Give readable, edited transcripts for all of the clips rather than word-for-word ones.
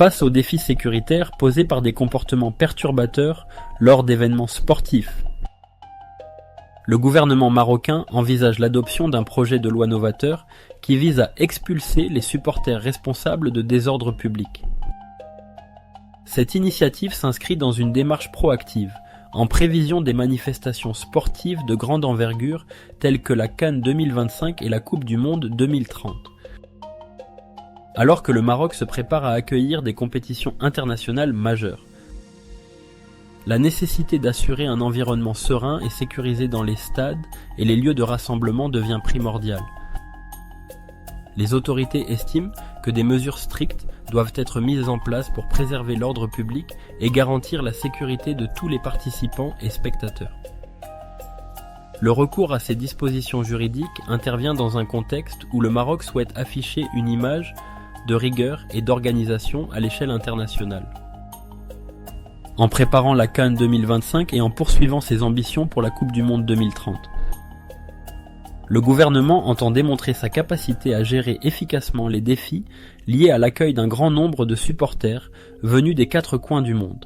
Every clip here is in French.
face aux défis sécuritaires posés par des comportements perturbateurs lors d'événements sportifs. Le gouvernement marocain envisage l'adoption d'un projet de loi novateur qui vise à expulser les supporters responsables de désordre public. Cette initiative s'inscrit dans une démarche proactive, en prévision des manifestations sportives de grande envergure telles que la CAN 2025 et la Coupe du Monde 2030. Alors que le Maroc se prépare à accueillir des compétitions internationales majeures. La nécessité d'assurer un environnement serein et sécurisé dans les stades et les lieux de rassemblement devient primordiale. Les autorités estiment que des mesures strictes doivent être mises en place pour préserver l'ordre public et garantir la sécurité de tous les participants et spectateurs. Le recours à ces dispositions juridiques intervient dans un contexte où le Maroc souhaite afficher une image de rigueur et d'organisation à l'échelle internationale. En préparant la CAN 2025 et en poursuivant ses ambitions pour la Coupe du Monde 2030. Le gouvernement entend démontrer sa capacité à gérer efficacement les défis liés à l'accueil d'un grand nombre de supporters venus des 4 coins du monde.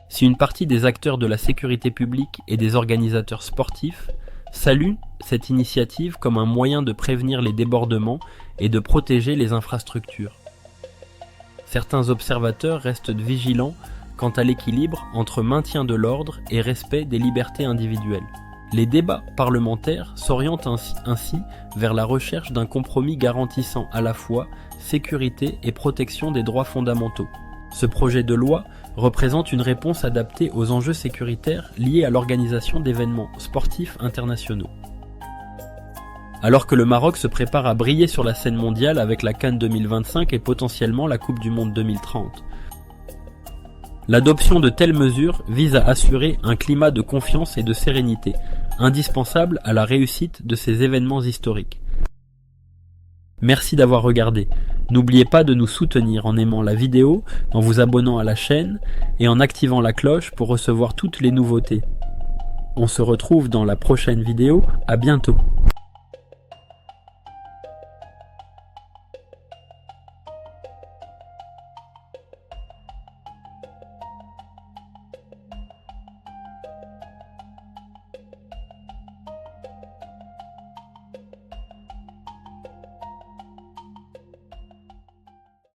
Si une partie des acteurs de la sécurité publique et des organisateurs sportifs saluent cette initiative comme un moyen de prévenir les débordements et de protéger les infrastructures. Certains observateurs restent vigilants quant à l'équilibre entre maintien de l'ordre et respect des libertés individuelles. Les débats parlementaires s'orientent ainsi vers la recherche d'un compromis garantissant à la fois sécurité et protection des droits fondamentaux. Ce projet de loi représente une réponse adaptée aux enjeux sécuritaires liés à l'organisation d'événements sportifs internationaux. Alors que le Maroc se prépare à briller sur la scène mondiale avec la CAN 2025 et potentiellement la Coupe du Monde 2030. L'adoption de telles mesures vise à assurer un climat de confiance et de sérénité, indispensable à la réussite de ces événements historiques. Merci d'avoir regardé. N'oubliez pas de nous soutenir en aimant la vidéo, en vous abonnant à la chaîne et en activant la cloche pour recevoir toutes les nouveautés. On se retrouve dans la prochaine vidéo, à bientôt.